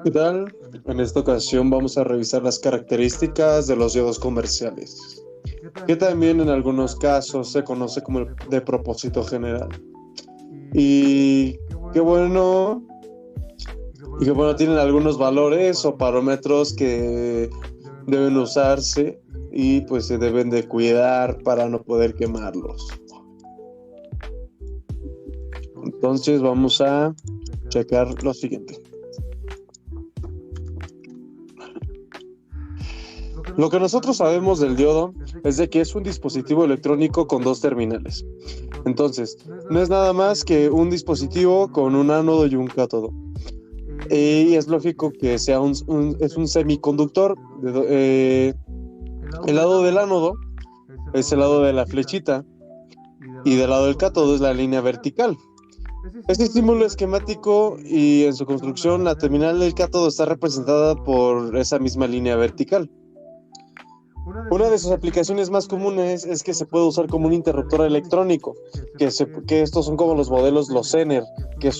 ¿Qué tal? En esta ocasión vamos a revisar las características de los diodos comerciales, que también en algunos casos se conoce como el de propósito general. Y qué bueno, tienen algunos valores o parámetros que deben usarse y pues se deben de cuidar para no poder quemarlos. Entonces vamos a checar lo siguiente. Lo que nosotros sabemos del diodo es de que es un dispositivo electrónico con dos terminales. Entonces, no es nada más que un dispositivo con un ánodo y un cátodo. Y es lógico que sea es un semiconductor. El lado del ánodo es el lado de la flechita y del lado del cátodo es la línea vertical. Este símbolo esquemático y en su construcción la terminal del cátodo está representada por esa misma línea vertical. Una de sus aplicaciones más comunes es que se puede usar como un interruptor electrónico, que estos son como los modelos, los Zener, que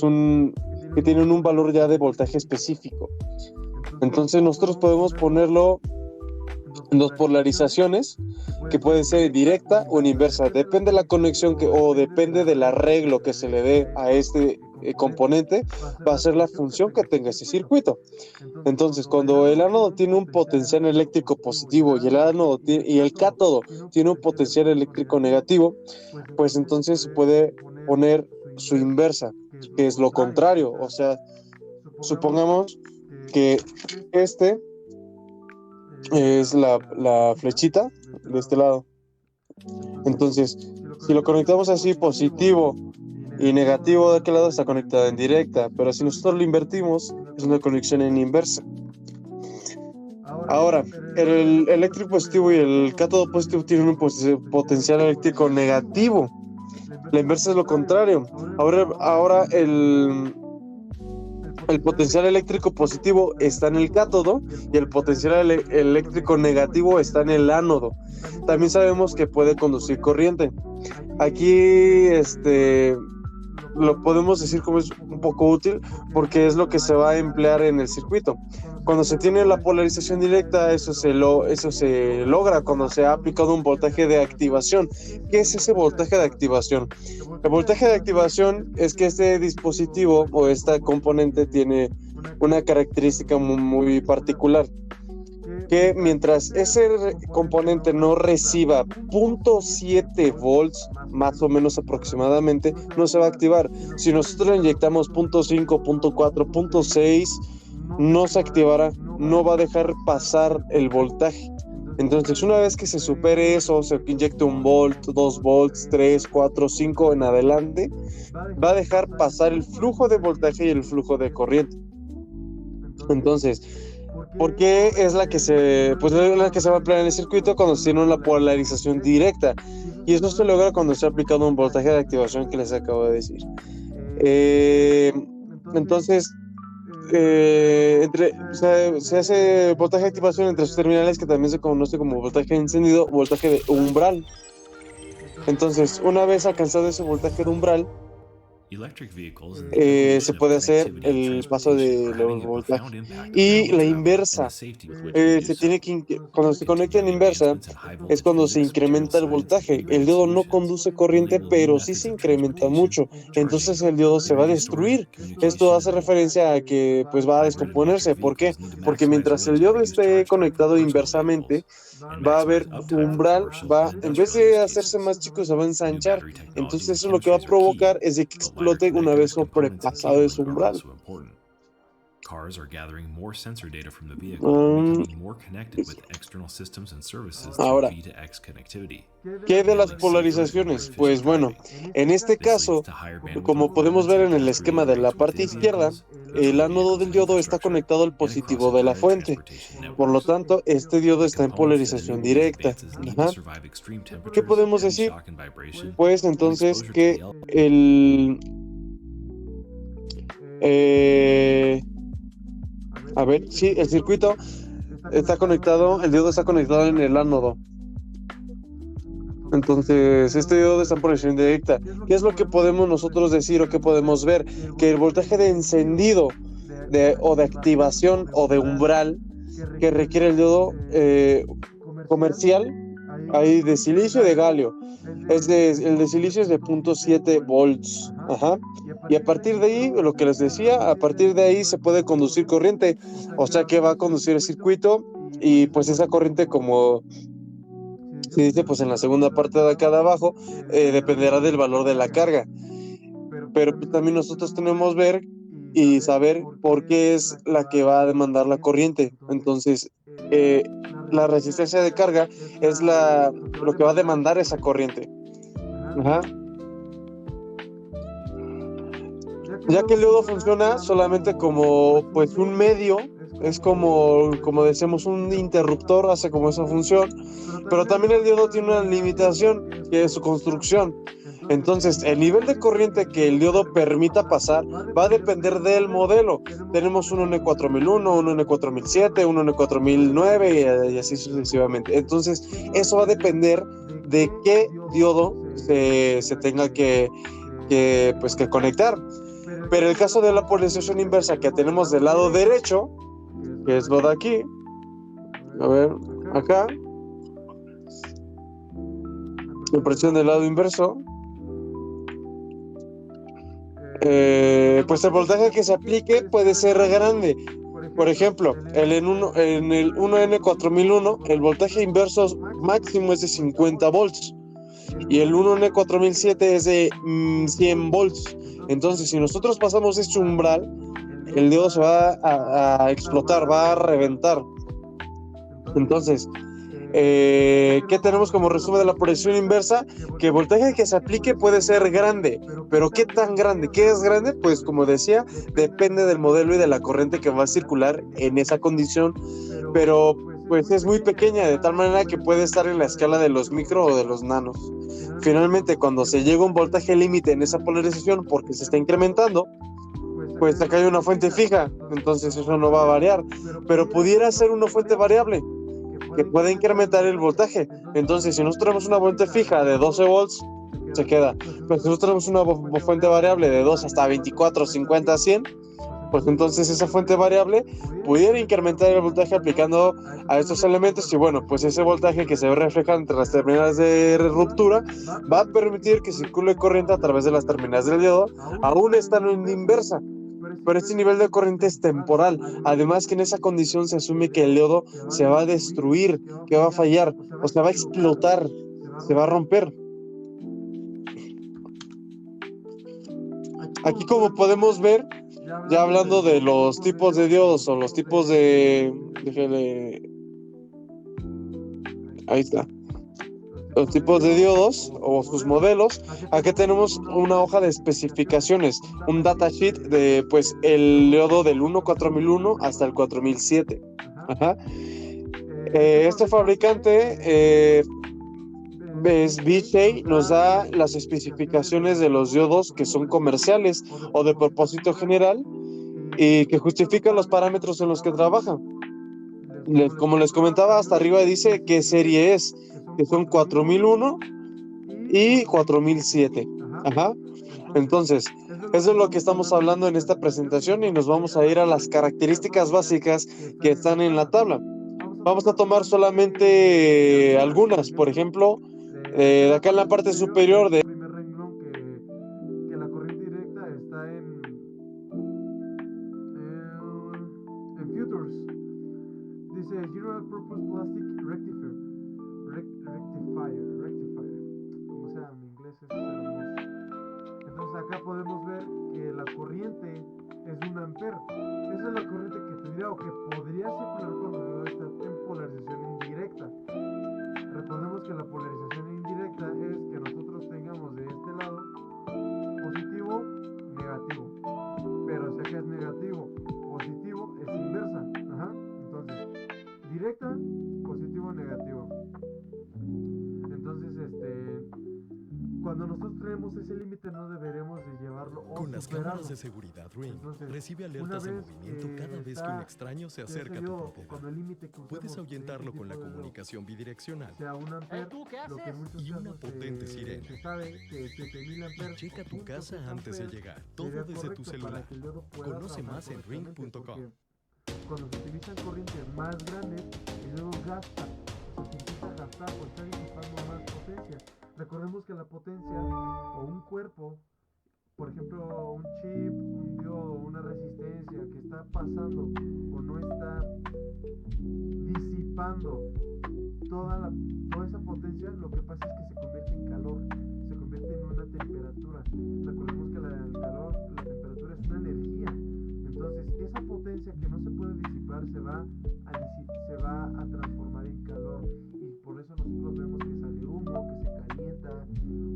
tienen un valor ya de voltaje específico. Entonces nosotros podemos ponerlo en dos polarizaciones, que puede ser directa o en inversa, depende de la conexión o depende del arreglo que se le dé a este componente, va a ser la función que tenga ese circuito. Entonces, cuando el ánodo tiene un potencial eléctrico positivo y el cátodo tiene un potencial eléctrico negativo, pues entonces se puede poner su inversa, que es lo contrario. O sea, supongamos que este es la flechita de este lado. Entonces, si lo conectamos así, positivo y negativo de aquel lado está conectado en directa, pero si nosotros lo invertimos, es una conexión en inversa. Ahora, el eléctrico positivo y el cátodo positivo tienen un potencial eléctrico negativo. La inversa es lo contrario. Ahora el potencial eléctrico positivo está en el cátodo y el potencial eléctrico negativo está en el ánodo. También sabemos que puede conducir corriente. Aquí lo podemos decir como es un poco útil porque es lo que se va a emplear en el circuito. Cuando se tiene la polarización directa, eso se logra cuando se ha aplicado un voltaje de activación. ¿Qué es ese voltaje de activación? El voltaje de activación es que este dispositivo o esta componente tiene una característica muy particular, que mientras ese componente no reciba 0.7 volts, más o menos aproximadamente, no se va a activar. Si nosotros le inyectamos 0.5, 0.4, 0.6, no se activará, no va a dejar pasar el voltaje. Entonces, una vez que se supere eso, se inyecte 1 volt, 2 volts, 3, 4, 5 en adelante, va a dejar pasar el flujo de voltaje y el flujo de corriente. Entonces, ¿por qué es la que se va a emplear en el circuito cuando se tiene una polarización directa? Y eso se logra cuando se ha aplicado un voltaje de activación que les acabo de decir. Entonces, se hace voltaje de activación entre sus terminales, que también se conoce como voltaje de encendido, voltaje de umbral. Entonces, una vez alcanzado ese voltaje de umbral, se puede hacer el paso de los voltajes. Y la inversa, cuando se conecta en inversa, es cuando se incrementa el voltaje. El diodo no conduce corriente, pero sí se incrementa mucho. Entonces el diodo se va a destruir. Esto hace referencia a que pues va a descomponerse. ¿Por qué? Porque mientras el diodo esté conectado inversamente, va a haber su umbral, en vez de hacerse más chico, se va a ensanchar. Entonces eso lo que va a provocar es de que explote una vez sobrepasado ese umbral. Cars are gathering more sensor data from the vehicle and becoming more connected with external systems and services through Ahora, V2X connectivity. ¿qué de las polarizaciones? Pues bueno, en este caso, como podemos ver en el esquema de la parte izquierda, el ánodo del diodo está conectado al positivo de la fuente. Por lo tanto, este diodo está en polarización directa. Ajá. ¿Qué podemos decir? Pues entonces que el circuito está conectado, el diodo está conectado en el ánodo. Entonces, este diodo está en polarización directa. ¿Qué es lo que podemos nosotros decir o qué podemos ver? Que el voltaje de encendido o de activación o de umbral que requiere el diodo comercial, hay de silicio y de galio. El de silicio es de 0.7 volts. Ajá. Y a partir de ahí, lo que les decía, a partir de ahí se puede conducir corriente, o sea que va a conducir el circuito y pues esa corriente, como se dice pues en la segunda parte de acá de abajo, dependerá del valor de la carga. Pero pues, también nosotros tenemos ver y saber por qué es la que va a demandar la corriente. Entonces, la resistencia de carga es lo que va a demandar esa corriente. Ajá. Ya que el diodo funciona solamente como pues un medio, es como decimos, un interruptor, hace como esa función, pero también el diodo tiene una limitación, que es su construcción. Entonces, el nivel de corriente que el diodo permita pasar va a depender del modelo. Tenemos un N4001, un N4007, un N4009 y así sucesivamente. Entonces, eso va a depender de qué diodo se tenga que conectar. Pero el caso de la polarización inversa que tenemos del lado derecho, que es lo de aquí, a ver, acá, la presión del lado inverso, pues el voltaje que se aplique puede ser grande. Por ejemplo, en el 1N4001, el voltaje inverso máximo es de 50 volts y el 1N4007 es de 100 volts. Entonces, si nosotros pasamos este umbral, el diodo se va a explotar, va a reventar. Entonces, ¿qué tenemos como resumen de la polarización inversa? Que el voltaje que se aplique puede ser grande, pero ¿qué tan grande? ¿Qué es grande? Pues como decía, depende del modelo y de la corriente que va a circular en esa condición, pero pues es muy pequeña, de tal manera que puede estar en la escala de los micro o de los nanos. Finalmente, cuando se llega a un voltaje límite en esa polarización porque se está incrementando, pues acá hay una fuente fija, entonces eso no va a variar, pero pudiera ser una fuente variable que puede incrementar el voltaje. Entonces, si nosotros tenemos una fuente fija de 12 volts, se queda. Pero si nosotros tenemos una fuente variable de 2 hasta 24, 50, 100, pues entonces esa fuente variable pudiera incrementar el voltaje aplicando a estos elementos y bueno, pues ese voltaje que se ve reflejado entre las terminales de ruptura va a permitir que circule corriente a través de las terminales del diodo, aún están en inversa. Pero este nivel de corriente es temporal. Además que en esa condición se asume que el diodo se va a destruir, que va a fallar, o sea, va a explotar, se va a romper. Aquí como podemos ver, ya hablando de los tipos de diodos o los tipos ahí está. Los tipos de diodos o sus modelos, aquí tenemos una hoja de especificaciones, un datasheet de pues el diodo del 14001 hasta el 4007. Ajá. Este fabricante es BJ, nos da las especificaciones de los diodos que son comerciales o de propósito general y que justifican los parámetros en los que trabaja. Como les comentaba, hasta arriba dice qué serie es, que son 4001 y 4007. Ajá. Entonces, eso es lo que estamos hablando en esta presentación y nos vamos a ir a las características básicas que están en la tabla. Vamos a tomar solamente algunas, por ejemplo, de acá en la parte superior de primer renglón que la corriente directa está en Futures. Dice General Purpose Plastic Rectifier. Rectifier. Como sea en inglés es hermoso. Entonces acá podemos ver que la corriente es 1 ampere. Esa es la corriente que tendría o que podría circular cuando el diodo está en polarización indirecta. Recordemos que la polarización indirecta es que nosotros tengamos de este lado positivo, negativo. Pero si acá es negativo, positivo es inversa. Ajá. Entonces, directa, positivo, negativo. Entonces, cuando nosotros tenemos ese límite no deberemos de llevarlo Con las cámaras de seguridad Ring, recibe alertas de movimiento cada vez que un extraño se acerca a tu propiedad. Puedes ahuyentarlo con la comunicación bidireccional y una potente sirena. Y checa tu casa antes de llegar, todo desde tu celular. Conoce más en ring.com. Cuando se utilizan corrientes más grandes, el diodo gasta, se empieza a gastar o está disipando más potencia. Recordemos que la potencia o un cuerpo, por ejemplo un chip, un diodo, una resistencia que está pasando o no está disipando toda esa potencia, lo que pasa es que se convierte en calor, se convierte en una temperatura. Recordemos que el calor, la temperatura es una energía. Entonces esa potencia que no se puede disipar se va a transformar en calor, y por eso nosotros vemos que sale humo, que se calienta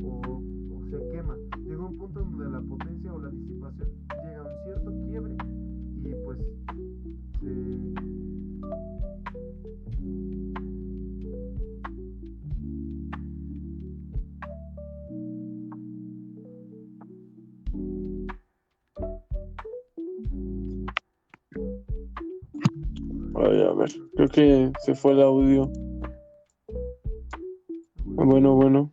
o se quema. Llega un punto donde la potencia o la disipación llega a un cierto quiebre y pues Ay, a ver, creo que se fue el audio. Bueno,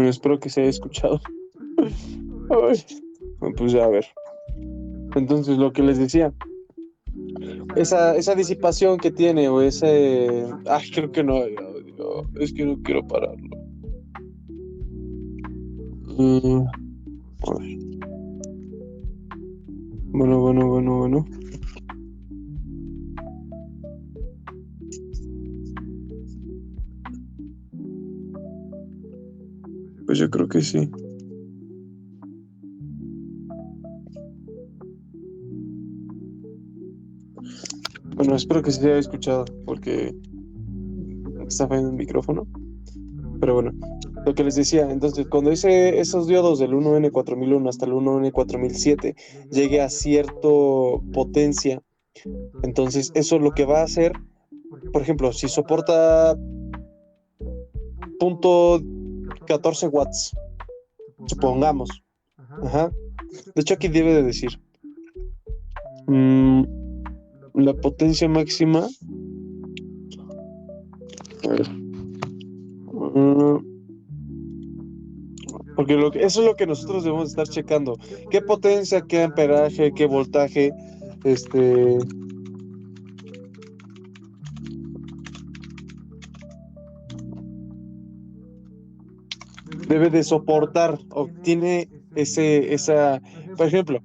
espero que se haya escuchado. Ay, pues ya, a ver. Entonces, lo que les decía, esa disipación que tiene, o ese... Ay, creo que no hay audio. Es que no quiero pararlo. A ver. Bueno. Pues yo creo que sí. Bueno, espero que se haya escuchado, porque está fallando el micrófono. Pero bueno, lo que les decía, entonces cuando esos diodos del 1N4001 hasta el 1N4007 llegue a cierta potencia, entonces eso lo que va a hacer, por ejemplo, si soporta .14 watts, supongamos, de hecho aquí debe de decir la potencia máxima, a ver, porque eso es lo que nosotros debemos estar checando: qué potencia, qué amperaje, qué voltaje, debe de soportar, obtiene esa, por ejemplo,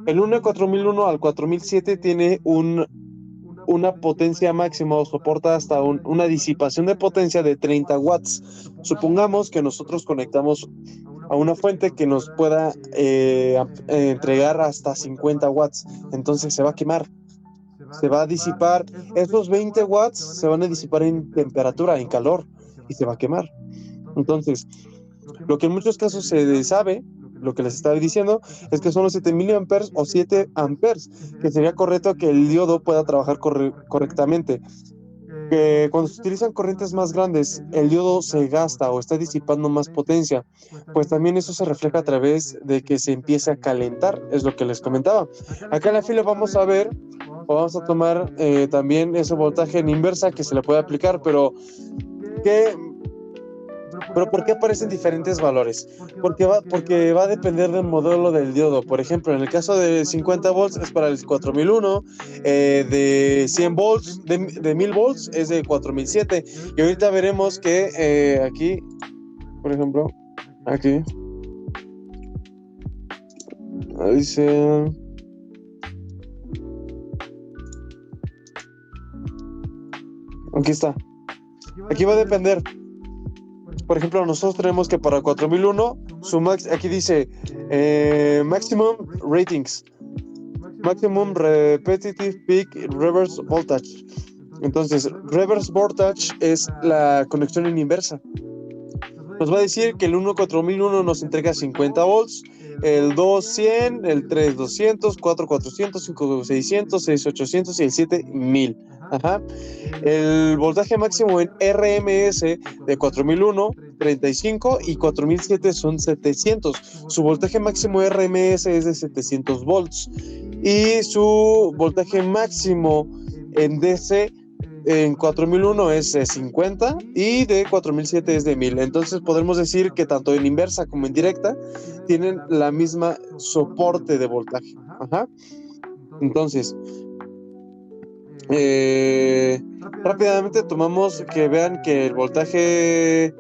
el 14001 al 4007 tiene una potencia máxima, o soporta hasta una disipación de potencia de 30 watts. Supongamos que nosotros conectamos a una fuente que nos pueda entregar hasta 50 watts, entonces se va a quemar, se va a disipar, esos 20 watts se van a disipar en temperatura, en calor, y se va a quemar. Entonces, lo que en muchos casos se sabe, lo que les estaba diciendo, es que son los 7 miliamperes o 7 amperes, que sería correcto que el diodo pueda trabajar correctamente. Que cuando se utilizan corrientes más grandes, el diodo se gasta o está disipando más potencia, pues también eso se refleja a través de que se empiece a calentar, es lo que les comentaba. Acá en la fila vamos a ver, o vamos a tomar también ese voltaje en inversa que se le puede aplicar, pero ¿por qué aparecen diferentes valores? Porque va a depender del modelo del diodo. Por ejemplo, en el caso de 50 volts es para el 4001, de 100 volts, de 1000 volts es de 4007. Y ahorita veremos que aquí, por ejemplo, aquí dice... Aquí está. Aquí va a depender. Por ejemplo, nosotros tenemos que para 4001, aquí dice maximum ratings, maximum repetitive peak reverse voltage. Entonces, reverse voltage es la conexión en inversa. Nos va a decir que el 14001 nos entrega 50 volts, el 2 100, el 3 200, 4 400, 5 600, 6 800 y el 7 1000. El voltaje máximo en RMS de 4001 35 y 4007 son 700. Su voltaje máximo RMS es de 700 volts y su voltaje máximo en DC en 4001 es 50 y de 4007 es de 1000. Entonces podemos decir que tanto en inversa como en directa tienen la misma soporte de voltaje. Ajá. Entonces, rápidamente tomamos que vean que el voltaje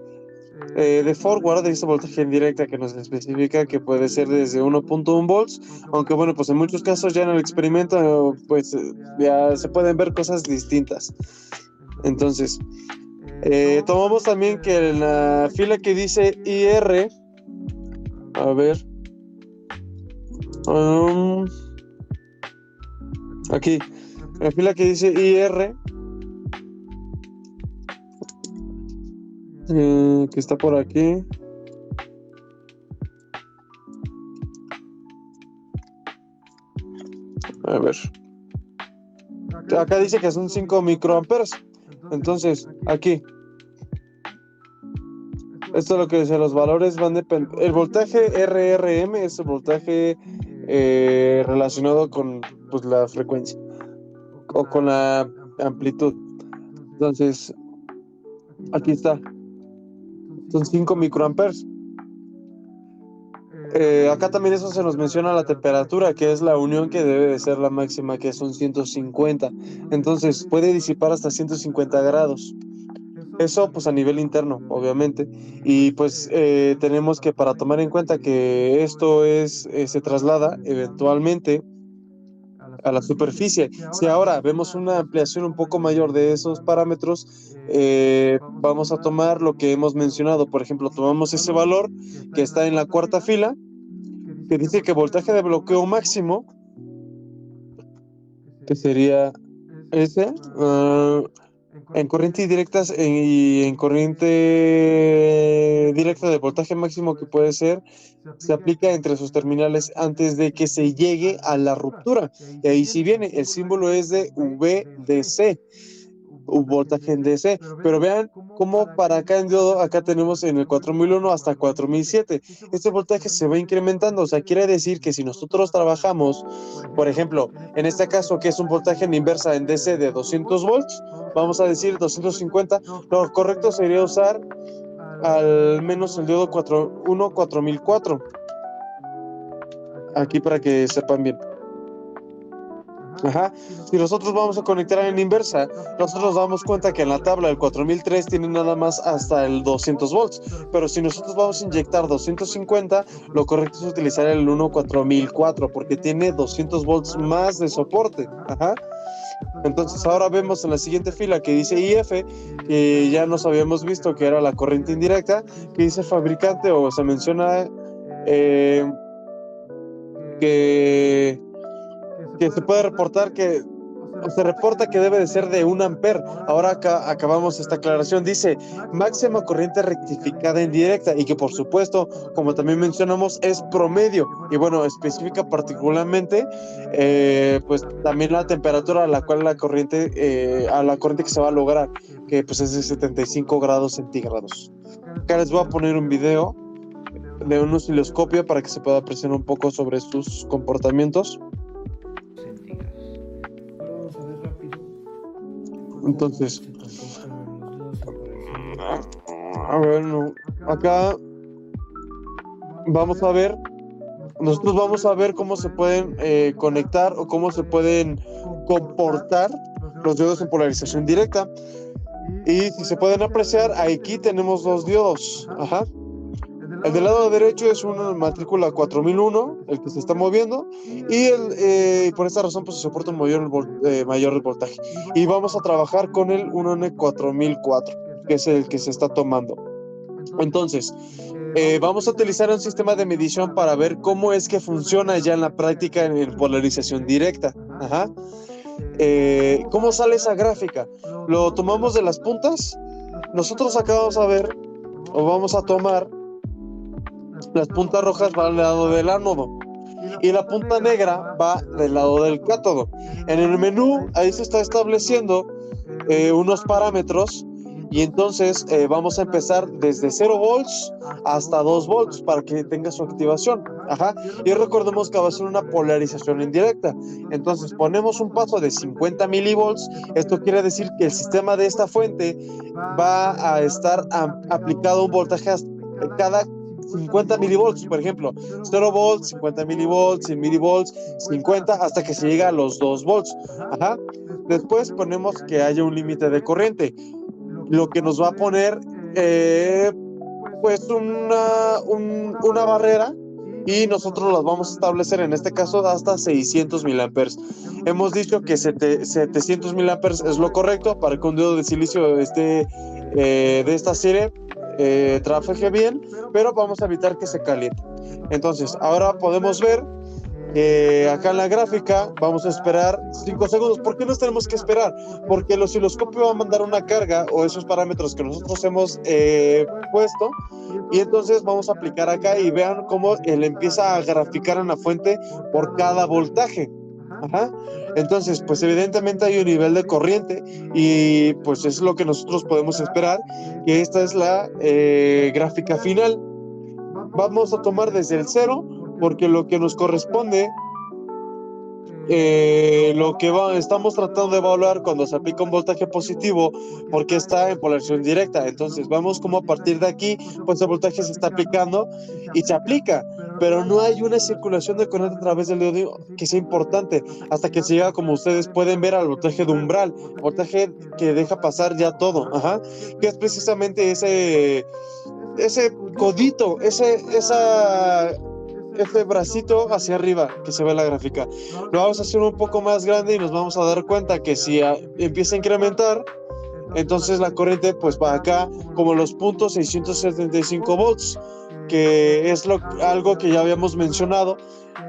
de forward de este voltaje en directa que nos especifica que puede ser desde 1.1 volts, aunque bueno, pues en muchos casos ya en el experimento pues ya se pueden ver cosas distintas. Entonces, tomamos también que en la fila que dice IR, a ver, aquí, en la fila que dice IR, que está por aquí. A ver. Acá dice que son 5 microamperes. Entonces, aquí. Esto es lo que dice, los valores van el voltaje RRM es el voltaje relacionado con pues, la frecuencia o con la amplitud. Entonces, aquí está. Son 5 microamperes. Acá también eso se nos menciona la temperatura, que es la unión que debe de ser la máxima, que son 150. Entonces puede disipar hasta 150 grados. Eso pues a nivel interno, obviamente. Y pues tenemos que para tomar en cuenta que esto se traslada eventualmente a la superficie. Si ahora vemos una ampliación un poco mayor de esos parámetros, vamos a tomar lo que hemos mencionado. Por ejemplo, tomamos ese valor que está en la cuarta fila, que dice que voltaje de bloqueo máximo, que sería ese, en corriente directa y en corriente directa de voltaje máximo que puede ser, se aplica entre sus terminales antes de que se llegue a la ruptura. Y ahí sí viene, el símbolo es de VDC, voltaje en DC. Pero vean cómo para acá en diodo, acá tenemos en el 4001 hasta 4007. Este voltaje se va incrementando, o sea, quiere decir que si nosotros trabajamos, por ejemplo, en este caso que es un voltaje en inversa en DC de 200 volts, vamos a decir 250, lo correcto sería usar al menos el diodo 4004. Aquí para que sepan bien. Ajá. Si nosotros vamos a conectar en inversa, nosotros nos damos cuenta que en la tabla del 4003 tiene nada más hasta el 200 volts, pero si nosotros vamos a inyectar 250, lo correcto es utilizar el 14004 porque tiene 200 volts más de soporte. Ajá. Entonces ahora vemos en la siguiente fila que dice IF, que ya nos habíamos visto que era la corriente indirecta, que dice fabricante o se menciona que se puede reportar que se reporta que debe de ser de 1 amper. Ahora acá acabamos esta aclaración, dice máxima corriente rectificada en directa y que por supuesto, como también mencionamos, es promedio y bueno, especifica particularmente pues también la temperatura a la cual la corriente que se va a lograr, que pues es de 75 grados centígrados. Acá les voy a poner un video de un osciloscopio para que se pueda apreciar un poco sobre sus comportamientos. Entonces, a ver, no. Acá vamos a ver, nosotros vamos a ver cómo se pueden conectar o cómo se pueden comportar los diodos en polarización directa. Y si se pueden apreciar, aquí tenemos 2 diodos. Ajá. El del lado derecho es una matrícula 4001, el que se está moviendo, y por esta razón pues se soporta un mayor voltaje. Y vamos a trabajar con el 1N4004, que es el que se está tomando. Entonces, vamos a utilizar un sistema de medición para ver cómo es que funciona ya en la práctica en polarización directa. Ajá. ¿Cómo sale esa gráfica? Lo tomamos de las puntas. Nosotros acá vamos a ver, o vamos a tomar, las puntas rojas van al lado del ánodo y la punta negra va del lado del cátodo. En el menú ahí se está estableciendo unos parámetros Y entonces vamos a empezar desde 0 volts hasta 2 volts para que tenga su activación. Ajá. Y recordemos que va a ser una polarización indirecta. Entonces ponemos un paso de 50 milivolts. Esto quiere decir que el sistema de esta fuente va a estar aplicado un voltaje cada 50 milivolts, por ejemplo, 0 volts, 50 milivolts, 100 milivolts, 50, hasta que se llega a los 2 volts. Ajá. Después ponemos que haya un límite de corriente, lo que nos va a poner pues una barrera, y nosotros las vamos a establecer en este caso hasta 600 miliamperes. Hemos dicho que 700 miliamperes es lo correcto para que un diodo de silicio de esta serie trabaje bien, pero vamos a evitar que se caliente. Entonces ahora podemos ver acá en la gráfica vamos a esperar 5 segundos. ¿Por qué nos tenemos que esperar? Porque el osciloscopio va a mandar una carga o esos parámetros que nosotros hemos puesto, y entonces vamos a aplicar acá y vean cómo él empieza a graficar en la fuente por cada voltaje. Ajá. Entonces, pues evidentemente hay un nivel de corriente y pues es lo que nosotros podemos esperar, que esta es la gráfica final. Vamos a tomar desde el 0 porque lo que nos corresponde, estamos tratando de evaluar cuando se aplica un voltaje positivo, porque está en polarización directa. Entonces vamos como a partir de aquí, pues el voltaje se está aplicando y se aplica, pero no hay una circulación de corriente a través del diodo que sea importante, hasta que se llega, como ustedes pueden ver, al voltaje de umbral, voltaje que deja pasar ya todo, ajá, que es precisamente ese codito, ese bracito hacia arriba que se ve en la gráfica. Lo vamos a hacer un poco más grande y nos vamos a dar cuenta que si empieza a incrementar, entonces la corriente pues va acá como los puntos 675 volts, que es algo que ya habíamos mencionado,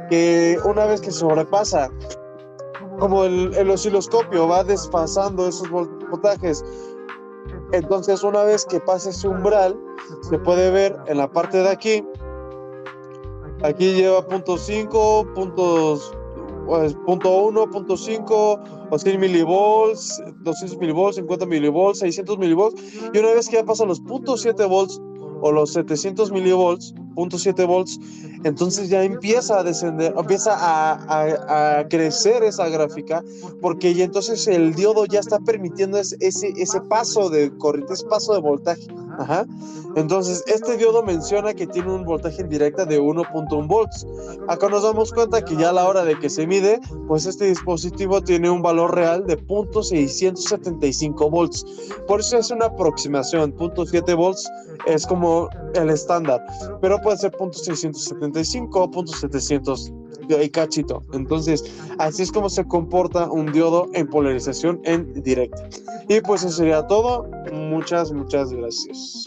que una vez que sobrepasa, como el osciloscopio va desfasando esos voltajes, entonces una vez que pase ese umbral, se puede ver en la parte de aquí lleva .5, .1, .5 o 100 milivolts, 200 milivolts, 50 milivolts, 600 milivolts, y una vez que ya pasa los .7 volts o los 700 milivolts, .7 volts, entonces ya empieza a descender, empieza a crecer esa gráfica, porque ya entonces el diodo ya está permitiendo ese paso de corriente, ese paso de voltaje. Ajá. Entonces este diodo menciona que tiene un voltaje en directa de 1.1 volts. Acá nos damos cuenta que ya a la hora de que se mide, pues este dispositivo tiene un valor real de .675 volts. Por eso es una aproximación. .7 volts es como el estándar, pero puede ser .675, .700 y cachito. Entonces así es como se comporta un diodo en polarización en directa. Y pues eso sería todo. Muchas gracias.